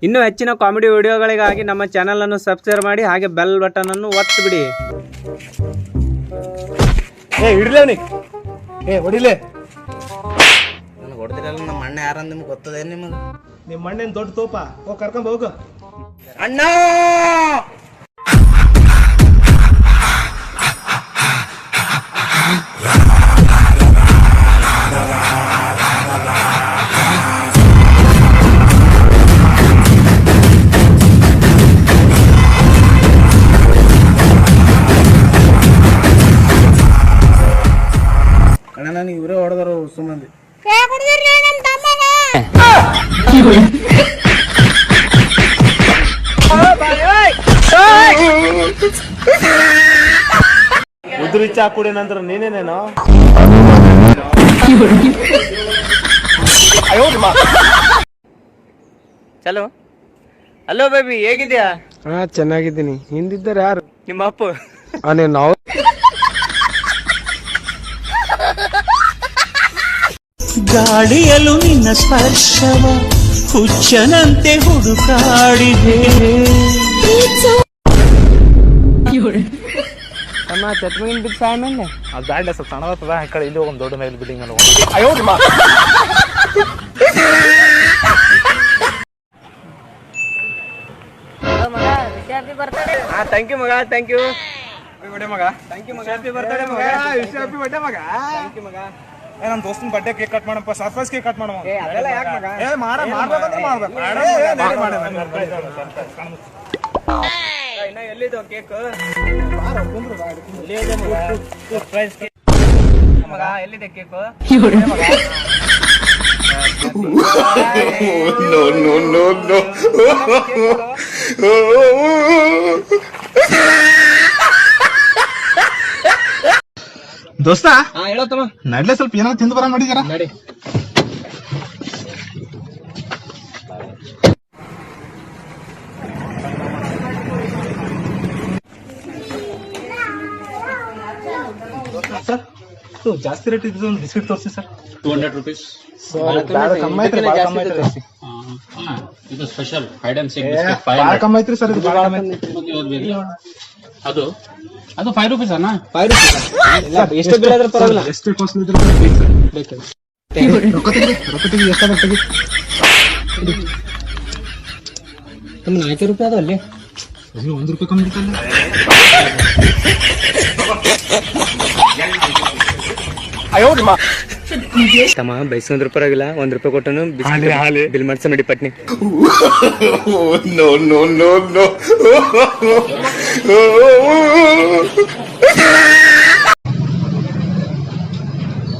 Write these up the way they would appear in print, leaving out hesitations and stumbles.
ಇನ್ನೂ ಹೆಚ್ಚಿನ ಕಾಮಿಡಿ ವಿಡಿಯೋಗಳಿಗಾಗಿ ನಮ್ಮ ಚಾನೆಲ್ ಅನ್ನು ಸಬ್ಸ್ಕ್ರೈಬ್ ಮಾಡಿ ಹಾಗೆ ಬೆಲ್ ಬಟನ್ ಅನ್ನು ಒತ್ತಿಬಿಡಿ. ಹಿಡ್ಲೇನಿ ಹೊಡಿಲೇ ನನಗೆ ಹೊಡೆದಿರಲ್ಲ. ನಮ್ಮ ಅಣ್ಣ ಯಾರಂತ ನಿಮ್ಗೆ ಗೊತ್ತದೆ? ನಿಮಗೆ ನಿಮ್ಮ ಅಣ್ಣೇನು ದೊಡ್ಡ ತೋಪ ಹೋಗಿ ಕರ್ಕೊಂಡು ಹೋಗು. ಅಣ್ಣ ಅಣ್ಣ ನನಗೆ ಇವರೇ ಹೊಡೆದರು ಸುಮ್ಮಂದಿ. ಉದ್ರಿ ಚಾ ಕುಡಿ ನಂತರ ನೀನೇನೇನೋ ಚಲೋ. ಹಲೋ ಬೇಬಿ, ಹೇಗಿದ್ಯಾ? ಹಾ ಚೆನ್ನಾಗಿದ್ದೀನಿ. ಹಿಂದಿದ್ದಾರೆ ಯಾರು? ನಿಮ್ಮ ಅಪ್ಪು. ನಾವು ಗಾಳಿಯಲು ನಿನ್ನ ಸ್ಪರ್ಶವ ಹುಚ್ಚನಂತೆ ಹುಡುಕಾಡಿದೆ. ಚಟ್ಮಗಿನ ಬಿಟ್ಟು ಸಾಯ ಮೇಲೆ ಅದು ಬ್ಯಾಡ್ ಸ್ವಲ್ಪ ಸಣ್ಣದ ಆ ಕಡೆ ಇಲ್ಲಿ ಒಂದು ದೊಡ್ಡ ಮೇಲೆ ಬಿಲ್ಡಿಂಗ್ ಮೇಲೆ ಥ್ಯಾಂಕ್ ಯು ಮಗ, ಥ್ಯಾಂಕ್ ಯು ಮಗ. ಥ್ಯಾಂಕ್ ಯು ಮಗ. ಹ್ಯಾಪಿ ಬರ್ತ್ಡೇ ಮಗ. ಹ್ಯಾಪಿ ಬರ್ಡೇ ಮಗ. ಥ್ಯಾಂಕ್ ಯು ಮಗ. ನಮ್ಮ ದೋಸ್ತನ ಬರ್ಡೇ ಕೇಕ್ ಕಟ್ ಮಾಡಪ್ಪ, ಸರ್ಪ್ರೈಸ್ ಕೇಕ್ ಕಟ್ ಮಾಡಮ್ಮ. ಅದೆಲ್ಲ ಯಾಕೆ ಮಗ? ಮಾಡ್ಬೇಕಂದ್ರೆ ಮಾಡ್ಬೇಕು. ಇನ್ನ ಎಲ್ಲಿದ್ದು ಕೇಕ್? ಸರ್ಪ್ರೈಸ್ ಕೇಕ್ ಮಗ, ಎಲ್ಲಿದೆ ಕೇಕು? ದೋಸ್ತ ಹೇಳತ್ತಮ್ಮ, ನಡ್ಲೆ ಸ್ವಲ್ಪ ಏನಾದ್ರು ತಿಂದು ಬರ ಮಾಡಿದಾರ. ನಡಿ. ಸರ್ ಜಾಸ್ತಿ ರೇಟ್ ಇದ್ದು ಒಂದು ಬಿಸ್ಕಿಟ್ ತೋರಿಸಿ ಸರ್. 200 rupees. ಕಮ್ಮಿ ಐತ್ರಿ, ಭಾಳ ಕಮ್ಮಿ ಐತ್ರಿ. ಇದು ಸ್ಪೆಷಲ್ ಹೈಡ್ ಅಂಡ್ ಸೀಕ್ ಭಾಳ ಕಮ್ಮಿ ಐತ್ರಿ ಸರ್, ಇದು ಭಾಳ ಕಮ್ಮಿ ಐತ್ರಿ. ಅದು 5 rupees ಅಣ್ಣ. 5 ರೂಪಾಯಿ ಎಷ್ಟು ಬಿಲ್ ಆದ್ರೆ ಪರವಾಗಿಲ್ಲ. ಎಷ್ಟೇ ಕಾಸ್ಟ್ಲಿ ಇದ್ರು ಬೇಕು. ರೊಕ್ಕ ತೆಗಿ ಎಷ್ಟಾಗ ತೆಗಿ. ತಮ್ಮ 4 ರೂಪಾಯಿ ಅದ ಅಲ್ಲಿ. 1 ರೂಪಾಯಿ ಕಮ್ಮಿ ಇರ್ತಲ್ಲ. ತಮ್ಮ ಬೈಸೊಂದ್ ರೂಪಾಯಿ 1 ರೂಪಾಯಿ ಕೊಟ್ಟನು ಬಿಲ್ ಮಾಡ್ಸ ನಡಿ ಪಟ್ನಿ.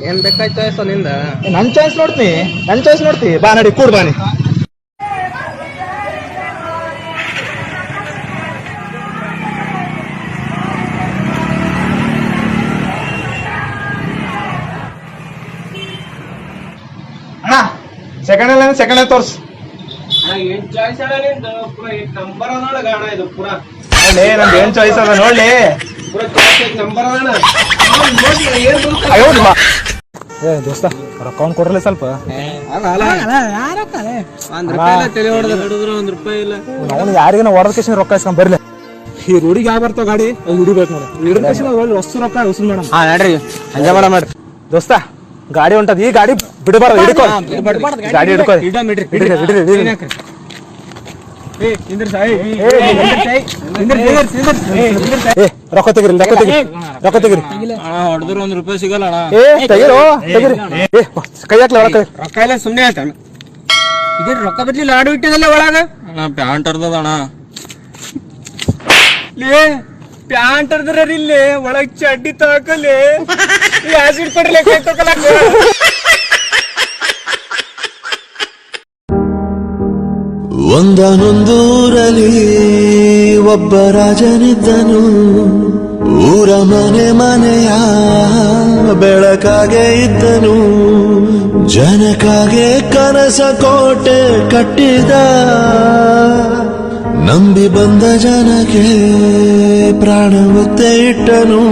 ಏನ್ ಬೇಕಾಯ್ತು ನಿಂದ? ನನ್ ಚಾಯ್ಸ್ ನೋಡ್ತಿ ಬಾ ನಡಿ ಕೂಡ್ ಬಾನಿ. ಅಣ್ಣ ಸೆಕೆಂಡ್ ಹ್ಯಾಂಡ್ ತೋರ್ಸು. ನಂದು ಏನ್ ಚಾಯ್ಸ್ ಅದ ನೋಡ್ಲಿ. ದೋಸ್ತ ರೊಕ್ಕ ಕೊಡ್ರಲ್ಲ ಸ್ವಲ್ಪ. ಅವ್ನು ಯಾರಿಗ ಹೊಡೆದ ರೊಕ್ಕ ಇಸ್ಕೊಂಡ್ ಬರ್ಲಿ. ಈ ರೂಢಿಗೆ ಯಾವ ಬರ್ತಾವ ಗಾಡಿ ಹಿಡಿಬೇಕು ನೋಡಿ. ವಸ್ತು ರೊಕ್ಕ ವಸೂಲ್ ಮೇಡಮ್. ನಡ್ರಿ, ಹಂಗೆ ಮಾಡ್ರಿ ದೋಸ್ತ ಗಾಡಿ ಹೊಂಟದ, ಈ ಗಾಡಿ ಬಿಡಬಾರ್ದು. ಹಿಡ್ಕೊ ಗಾಡಿ ಹಿಡ್ಕೊ. ರೊಕ್ಕ ತೆಗಿರಿ. ಹೊಡೆದ್ರು 1 ರೂಪಾಯಿ ಸಿಗಲ್ಲ ಅಣ್ಣ. ತೆಗಿರೋ ಕೈ ಹಾಕ್ಲ ಒಳಗೆ. ರೊಕ್ಕ ಎಲ್ಲ ಸುಮ್ಮನೆ ಹೇಳ್ತಾನೆ. ಇದೇ ರೊಕ್ಕ ಬದ್ಲಿ ಲಾಡು ಇಟ್ಟಿದಲ್ಲ ಒಳಗ. ಪ್ಯಾಂಟ್ ಹರ್ದದ ಅಣ್ಣ. ಪ್ಯಾಂಟ್ ಹರ್ದ್ರ ಇಲ್ಲಿ ಒಳಗ್ ಚಡ್ಡಿ ತಗೊಳ್ಳಿ. ಆಸಿಡ್ ಕೊಡ್ರಿ ಕೈ ತಗೊಳಕ. ಒಂದನೊಂದೂರಲ್ಲಿ ಒಬ್ಬ ರಾಜನಿದ್ದನು. ಊರ ಮನೆಯ ಬೆಳಕಾಗೆ ಇದ್ದನು. ಜನಕಾಗೆ ಕನಸ ಕೋಟೆ ಕಟ್ಟಿದ. ನಂಬಿ ಬಂದ ಜನಕ್ಕೆ ಪ್ರಾಣ ಒತ್ತೆ ಇಟ್ಟನು.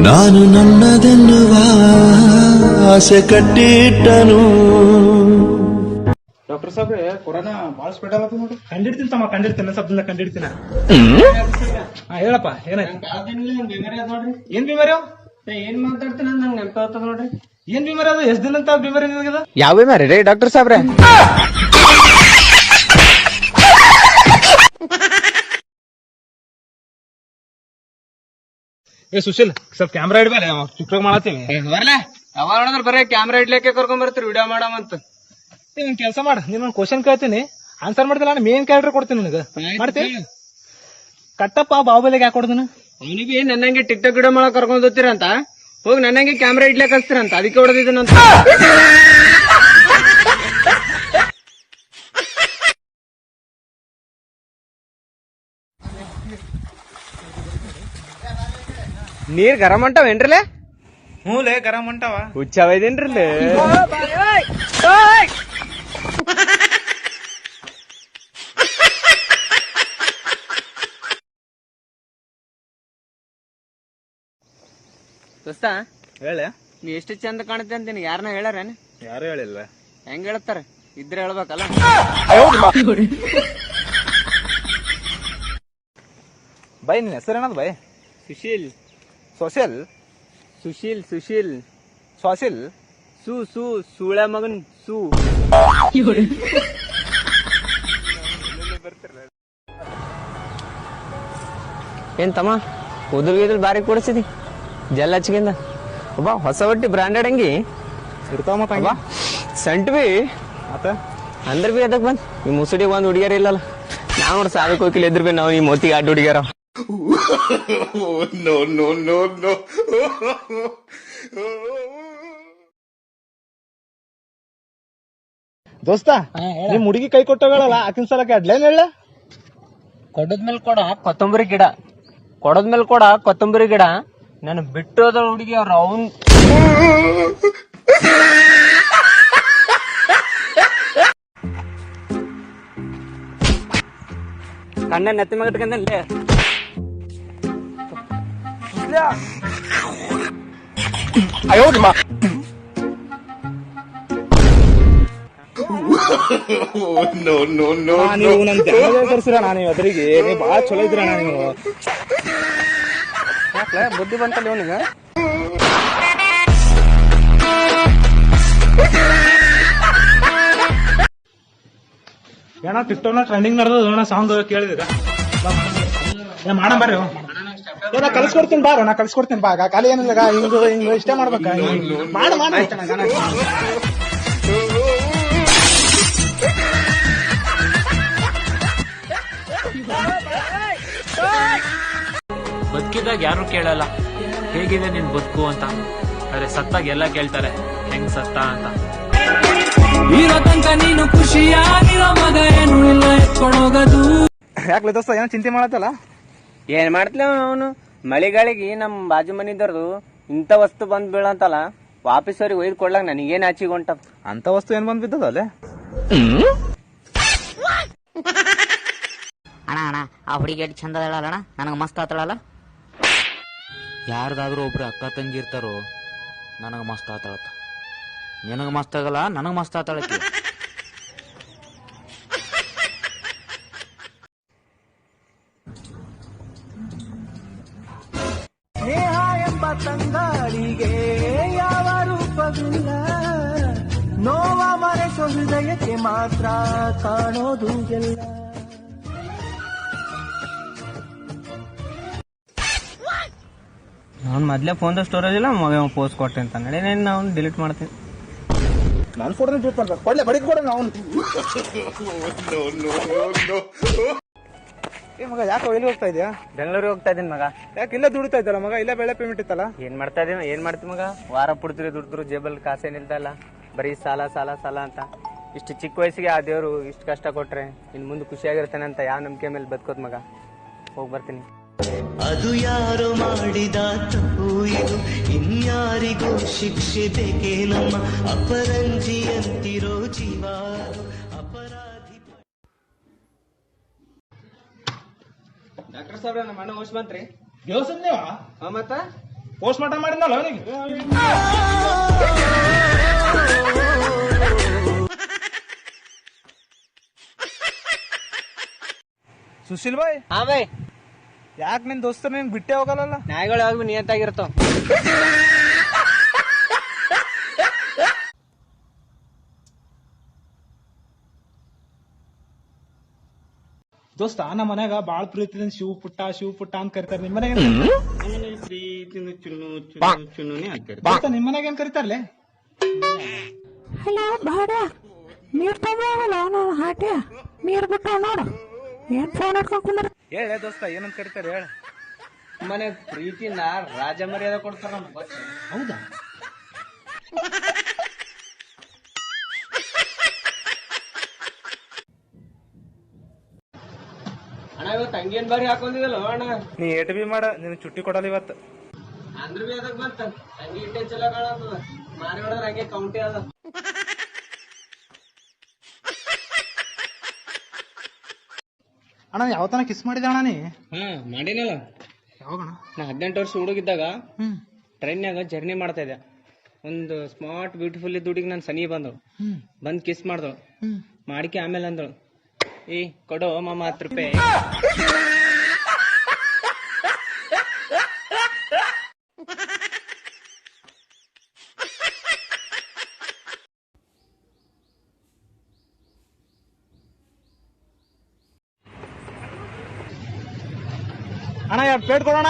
ನಾನು ನನ್ನದೆನ್ನುವ ಆಸೆ ಕಟ್ಟಿಟ್ಟನು. ಡಾಕ್ಟರ್ ಸಾಬ್ರೆ ಕೊರೋನಾ ಬಾಳ ಸ್ಪ್ರೆಡ್ ಆಗತ್ತ ನೋಡ್ರಿ. ಕಂಡಿಡ್ತೀನಿ ತಮ್ಮ, ಕಂಡಿಡ್ತೀನಿ ಶಬ್ದ ಕಂಡಿಡ್ತೀನಿ. ಹಾ ಹೇಳಪ್ಪ, ಏನಾಯ್ತು? ಏನ್ ಬಿಮಾರಿ ಅವ? ಏನ್ ಮಾತಾಡ್ತೀನಿ ನಂಗೆ ನೆನಪಾಗ್ತದ ನೋಡ್ರಿ. ಏನ್ ಬಿಮಾರಿ ಅದು? ಎಷ್ಟ್ ದಿನ ಅಂತ ಬಿಮಾರಿ ನಿನಗದ? ಯಾವ ಬಿಮಾರಿ ರೀ ಡಾಕ್ಟರ್ ಸಾಬ್ರೆ? ಏ ಸುಶೀಲ್, ಸ್ವಲ್ಪ ಕ್ಯಾಮ್ರಾ ಇಡ್ಬೇಡ, ಚಿಕ್ಕ ಮಾಡತ್ತೀವಿ. ಬರ್ಲ ಯಾವಾಗ ನೋಡಿದ್ರೆ ಬರೀ ಕ್ಯಾಮ್ರಾ ಇಡ್ಲಿಕ್ಕೆ ಕರ್ಕೊಂಡ್ ಬರ್ತೀರಿ ವಿಡಿಯೋ ಮಾಡಮಂತ. ಒಂದ್ ಕೆಲಸ ಮಾಡ, ನೀನ್ ಕ್ವಶನ್ ಕೇಳ್ತೀನಿ, ಆನ್ಸರ್ ಮಾಡ್ತಿಲ್ಲ, ನಾನು ಮೇನ್ ಕ್ಯಾರೆಕ್ಟರ್ ಕೊಡ್ತೀನಿ ನಿನಗ. ಮಾಡ್ತೀನಿ ಕಟ್ಟಪ್ಪ ಬಾಹುಬಲಿಗೆ ಯಾಕೆ ಕೊಡ್ತೀನಿ? ಅವನಿಗೆ ನನ್ನಂಗೆ ಟಿಕ್ಟಾಕ್ ವಿಡಿಯೋ ಮಾಡಕ್ ಕರ್ಕೊಂಡ್ ಹೋಗ್ತೀರಂತ, ಹೋಗಿ ನನ್ನಂಗೆ ಕ್ಯಾಮ್ರಾ ಇಡ್ಲಿಕ್ಕೆ ಹಚ್ತೀರಂತ, ಅದಕ್ಕೆ ಹೊಡೆದಿದ್ದೀನಂತ. ನೀರ್ ಗರಂ ಅಂಟಾವೇನ್ರಲ್ಲೇ? ಹ್ಞೂಲೇ ಗರಂ ಹೊಂಟಾವ. ಹುಚ್ಚವೈದೇನ್ರಲ್ಲೇ? ದೋಸ್ತ ಹೇಳ. ನೀ ಎಷ್ಟು ಚಂದ ಕಾಣುತ್ತೆ ಅಂತ ನಿನಗೆ ಯಾರನ್ನ ಹೇಳಾರೇನು? ಯಾರು ಹೇಳಿಲ್ಲ. ಹೆಂಗ್ ಹೇಳ್ತಾರ? ಇದ್ರೆ ಹೇಳ್ಬೇಕಲ್ಲ. ಬೈ, ನಿನ್ನ ಹೆಸರೇನದು ಬೈ? ಸುಶೀಲ್. ಸೋಷಿಯಲ್? ಸುಶೀಲ್ ಸುಶೀಲ್ ಸೋಷಿಲ್? ಸುಳೆ ಮಗನ್ ಸು. ಏನ್ ತಮ್ಮ ಕೂದಲ್ ಬಾರಿ ಕೊಡಿಸಿದಿ ಜಲ್ ಹಚ್ಕಿಂದ? ಒಬ್ಬ ಹೊಸ ಬಟ್ಟಿ ಬ್ರಾಂಡೆಡ್ ಅಂಗಿ ಇರ್ತಾವ ಮತ್ತ ಸಂಟ್ ಬಿ ಮತ್ತ ಅಂದ್ರ ಬಿ ಅದಕ್ ಬಂದ್ ಈ ಮುಸುಡಿ ಒಂದ್ ಹುಡುಗಿಯರ ಇಲ್ಲಲ್ಲ. ನಾವ್ ನೋಡ್ ಸಾಧಕ್ ಹೋಗಿಲ್ಲ ಎದ್ರ ಬಿ ನಾವು ಈ ಮೋತಿಗೆ ಅಡ್ಡ ಹುಡುಗಿಯರ. ದೋಸ್ತ, ನಿಮ್ ಹುಡುಗಿ ಕೈ ಕೊಟ್ಟಗಳಲ್ಲ, ಆಕಿನ ಸಲಕ್ಕೆ ಅಡ್ಲೇನ್ ಹೇಳ? ಕೊಡದ್ಮೇಲೆ ಕೊಡ ಕೊತ್ತಂಬರಿ ಗಿಡ, ಕೊಡದ್ಮೇಲೆ ಕೊಡ ಕೊತ್ತಂಬರಿ ಗಿಡ, ನಾನು ಬಿಟ್ಟೋದ ಹುಡುಗಿ ಅವ್ರ ಅವನ್ ಕಣ್ಣ ನೆತ್ತಿ ಮಗ ಇಟ್ಕೊಂಡಲ್ಲೇ. ನೀವು ನನ್ ಕರ್ಸಿರ, ನಾನು ಅದ್ರಿಗೆ ನೀವು ಬಾಳ ಚಲೋ ಇದ್ರಣ್ಣ ನೀವು. ಬುದ್ಧಿ ಬಂತಲ್ಲ ಇವನಿಗೆ. ಏನ ಟಿಕ್ಟಾಕ್ ನ ಟ್ರೆಂಡಿಂಗ್ ನಡೆದ ಸಾಂಗ್ ಕೇಳಿದಿರ? ಮಾಡ ಬರ್ರಿ, ನಾ ಕಲ್ಸ್ಕೊಡ್ತೀನಿ ಬಾರ, ನಾ ಕಲ್ಸ್ಕೊಡ್ತೀನಿ ಬಾ. ಖಾಲಿ ಏನಿಲ್ಲ, ಹಿಂಗ ಇಷ್ಟೇ ಮಾಡ್ಬೇಕ. ಮಾಡ ಬದುಕಿದಾಗ ಯಾರು ಕೇಳಲ್ಲ ಹೇಗಿದೆ ನಿನ್ ಬದುಕು ಅಂತ, ಆದ್ರೆ ಸತ್ತಾಗ ಎಲ್ಲ ಕೇಳ್ತಾರೆ ಹೆಂಗ್ ಸತ್ತ ಅಂತ. ಇರೋ ತನಕ ನೀನು ಖುಷಿಯಾಗಿರೋ ಮಗ ಏನು ಇಲ್ಲ ಎತ್ಕೊಂಡೋಗದು. ಯಾಕೆ ದೋಸ್ತ ಏನೋ ಚಿಂತೆ ಮಾಡತ್ತಲ್ಲ? ಏನ್ ಮಾಡ್ತಿಲ್ಲ ಅವನು, ಮಳೆಗಾಳಿಗೆ ನಮ್ ಬಾಜು ಮನಿದರ್ದು ಇಂಥ ವಸ್ತು ಬಂದ್ ಬೀಳಂತಲ್ಲ, ವಾಪಸ್ ಅವ್ರಿಗೆ ಒಯ್ದು ಕೊಡ್ಲಾಕ ನನಗೇನ್ ಆಚಿಗೆ ಹೊಂಟದ. ಅಂತ ವಸ್ತು ಏನ್ ಬಂದ್ ಬಿದ್ದದ ಅಲ್ಲೇ? ಅಣ್ಣ ಅಣ್ಣ, ಆ ಹುಡುಗಿ ಎಷ್ಟು ಚಂದ ಹೇಳಲ್ಲ, ನನಗೆ ಮಸ್ತ್ ಆತಳಲ್ಲ. ಯಾರ್ದಾದ್ರೂ ಒಬ್ರು ಅಕ್ಕ ತಂಗಿ ಇರ್ತಾರೋ, ನನಗ ಮಸ್ತ್ ಆತಾಳತ್ತ. ನಿನಗ ಮಸ್ತ್ ಆಗಲ್ಲ, ನನಗ ಮಸ್ತ್ ಆತಾಳಕ್ಕೆ. ಸ್ನೇಹ ಎಂಬ ತಂಗಾಳಿಗೆ ಯಾವ ರೂಪವಿಲ್ಲ, ನೋವ ಮರೆಸೋ ಹೃದಯಕ್ಕೆ ಮಾತ್ರ ಕಾಣೋದು ಎಲ್ಲ. ಅವ್ನು ಮೊದ್ಲೇ ಫೋನ್ ಸ್ಟೋರೇಜ್ ಇಲ್ಲ, ಮಗ ಪೋಸ್ಟ್ ಕೊಟ್ಟೆ ಅಂತ ನಡೆ, ನಾನು ಡಿಲೀಟ್ ಮಾಡ್ತೀನಿ. ನಾನು ಫೋಟೋ ಡಿಲೀಟ್ ಮಾಡ್ಬೇಕು, ಕೊಡ್ಲೆ ಬಡಿಗೆ ಕೊಡ ಅವ್ನು. ಏ ಮಗ, ಯಾಕೆ ಎಲ್ಲಿ ಹೋಗ್ತಾ ಇದೆಯಾ? ಬೆಂಗಳೂರಿಗೆ ಹೋಗ್ತಾ ಇದೀನಿ ಮಗ. ಯಾಕೆ ಇಲ್ಲೇ ದುಡಿತಾ ಇದ್ದಲ್ಲ ಮಗ? ಇಲ್ಲೇ ಬೆಳೆ ಪೇಮೆಂಟ್ ಇತ್ತಲ್ಲ? ಏನ್ ಮಾಡ್ತಾ ಇದೀನಿ, ಏನ್ ಮಾಡ್ತಿ ಮಗ? ವಾರ ಪುಡ್ತಿರಿ ದುಡ್ದ್ರು ಜೇಬಲ್ ಕಾಸೇನಿಲ್ದಲ್ಲ, ಬರೀ ಸಾಲ ಸಾಲ ಸಾಲ ಅಂತ. ಇಷ್ಟು ಚಿಕ್ಕ ವಯಸ್ಸಿಗೆ ಆ ದೇವ್ರು ಇಷ್ಟು ಕಷ್ಟ ಕೊಟ್ರೆ ಇನ್ ಮುಂದೆ ಖುಷಿಯಾಗಿರ್ತಾನೆ ಅಂತ ಯಾವ ನಂಬಿಕೆ ಮೇಲೆ ಬದುಕೋದ್ ಮಗ. ಹೋಗಿ ಬರ್ತೀನಿ. ಅದು ಯಾರು ಮಾಡಿದ ತಪ್ಪು ಇದು, ಇನ್ಯಾರಿಗೂ ಶಿಕ್ಷೆ ಬೇಕೇ ನಮ್ಮ ಅಪರಂಜಿಯಂತಿರೋ ಜೀವ ಅಪರಾಧಿ. ಡಾಕ್ಟರ್ ಸಾಹೇಬ್ರ, ನಮ್ಮ ಅಣ್ಣ ಹೋಗಿ ಬಂತ್ರಿ? ದೇವಸ್ಥಾನ ನೀವ ಮತ್ತ ಪೋಸ್ಟ್ ಮಾರ್ಟಮ್ ಮಾಡಿದ್ನಲ್ಲ ಅವನಿಗೆ. ಸುಶೀಲ್ ಬಾಯ್, ಹಾ ಬೈ, ಯಾಕೆ ನಿನ್ ದೋಸ್ತರು ನಿನ್ ಬಿಟ್ಟೆ ಹೋಗಲ್ಲ? ನಾಯಿಗಳು ಯಾವಾಗ ನಿಯತ್ತಾಗಿರ್ತಾವ. ದೋಸ್ತ, ನಮ್ಮ ಮನ್ಯಾಗ ಬಾಳ ಪ್ರೀತಿದಿಂದ ಶಿವ ಪುಟ್ಟ ಅಂತ ಕರಿತಾರ. ನಿಮ್ ಮನ್ಯಾಗ ಪ್ರೀತಿನ ಚುನ್ನು ಚುನ್ನು ಚುನ್ನುನೇ ಹಾಕ್ತಾರೆ. ದೋಸ್ತ, ನಿಮ್ ಮನ್ಯಾಗ ಏನ್ ಕರಿತಾರಲೆ? ಹಲೋ ಭಾಡ್ಯ, ನೀರ್ ತಗೋಲ್ಲ ನಾನು ಹಾಟೆ ನೀರ್ ಬಿಟ್ಟ ನೋಡು. ಏನ್ ಫೋನ್ ಇಟ್ಕೊಂಡ್ ಕುಂದ್ರ? ಹೇಳ ದೋಸ್ತ, ಏನಂತ ಕರಿತಾರ ಹೇಳ. ಮನೆ ಪ್ರೀತಿನ ರಾಜ ಮರ್ಯಾದೆ ಕೊಡ್ತಾರ. ಹೌದಾ? ಅಣ್ಣ, ಇವತ್ತು ಹಂಗೇನ್ ಬಾರಿ ಹಾಕೊಂಡಿದಲ್ಲ ಅಣ್ಣ. ನೀ ಏಟ್ ಬಿ ಮಾಡ, ನಿನ್ ಚುಟ್ಟಿ ಕೊಡಲ್ಲ ಇವತ್ತು. ಅಂದ್ರ ಬಿ ಅದಕ್ ಬಂತ ಹಂಗೆ ಇಟ್ಟೆ ಚಲೋ ಕಾಣತ್ತದ. ಮಾರಿ ಹೊಡೆದ್ರ ಹಂಗೆ ಕೌಂಟಿ ಅದ. ಅಣ್ಣ, ಯಾವತನ ಕಿಸ್ ಮಾಡಿದ ಅಣ್ಣ ನೀ? ಮಾಡಿನಲ್ಲ. ಯಾವಾಗಣ? ನಾ 18 ವರ್ಷ ಹುಡುಗಿದ್ದಾಗ ಟ್ರೈನ್ಯಾಗ ಜರ್ನಿ ಮಾಡ್ತಾ ಇದ್ದೆ. ಒಂದು ಸ್ಮಾರ್ಟ್ ಬ್ಯೂಟಿಫುಲ್ ಇದ್ದ ಹುಡುಗಿ ನಾನು ಸನಿ ಬಂದಳು. ಬಂದ್ ಕಿಸ್ ಮಾಡ್ದಳು. ಮಾಡಿಕೆ ಆಮೇಲೆ ಅಂದಳು, ಏ ಕೊಡೋ ಮಾಮ 10 ರೂಪಾಯಿ. ಅಣ್ಣ, 2 ಪ್ಲೇಟ್ ಕೊಡೋಣ.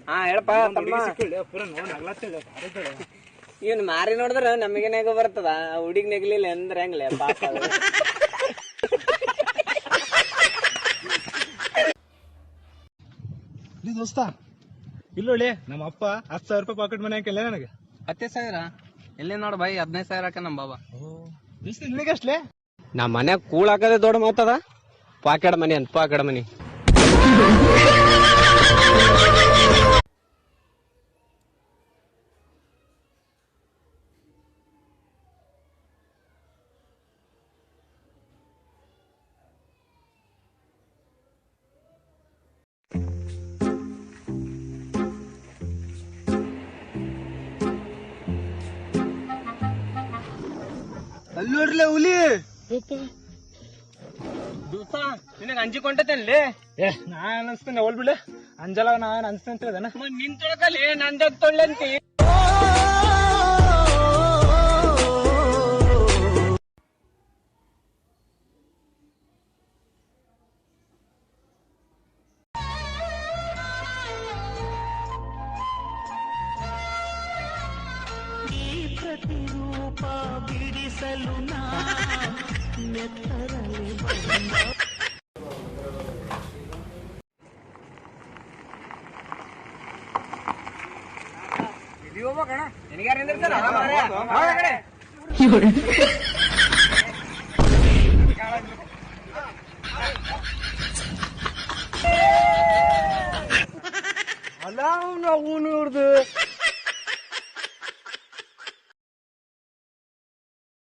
ಹಾ ಹೇಳಪ್ಪ. ಇವನ್ ಮಾರಿ ನೋಡಿದ್ರ ನಮಗೆ ನೆಗ ಬರ್ತದ, ಹುಡುಗಿ ನೆಗಲಿಲ್ಲ ಅಂದ್ರೆ ಹೆಂಗ್ಲೆ ಪಾಪ. ದೋಸ್ತ, ಇಲ್ಲೊಳ್ಳಿ ನಮ್ಮ ಅಪ್ಪ 10,000 ರೂಪಾಯಿ ಪಾಕೆಟ್ ಮನೆ ಹಾಕಿಲ್ಲ ನನಗೆ. 10,000 ಎಲ್ಲಿ ನೋಡ ಬಾಯಿ, 15,000 ಹಾಕ ನಮ್ ಬಾಬಾ. ದೋಸ್ತ, ನಿನಗೆ ಅಷ್ಟಲೇ? ನಮ್ ಮನ್ಯಾಗ ಕೂಳ್ ಹಾಕದೆ ದೊಡ್ಡ ಮಾತದ. ಪಾಕೆಟ್ ಮನಿ ಅಂತ ಪಾಕೆಟ್ ಮನಿ. ಅಲ್ಲೋಡ್ಲೆ ಹುಲಿ. ದೋಸ್ತ, ನಿನಗ ಅಂಜಿಕೊಂಡತೇನ್ಲಿ? ನಾ ಅನ್ಸ್ತೇನೆ, ಹೋಲ್ ಬಿಡ್ಲೆ. ಅಂಜಲ ನಾನ್ ಅನ್ಸ್ತೇನೆ ಅಂತ ಹೇಳ್ದನ. ನಿನ್ ತೊಳಕಲ್ಲಿ ನಂದಾಗ ತೊಳ್ಳೆಂತಿ. ಪ್ರತಿರೂಪ ಬಿಡಿಸಲು ನಾ ನೆತ್ತರಲಿ ಬಂದ. ಅಲ್ಲ, ಅವ್ನು ಇವ್ರದು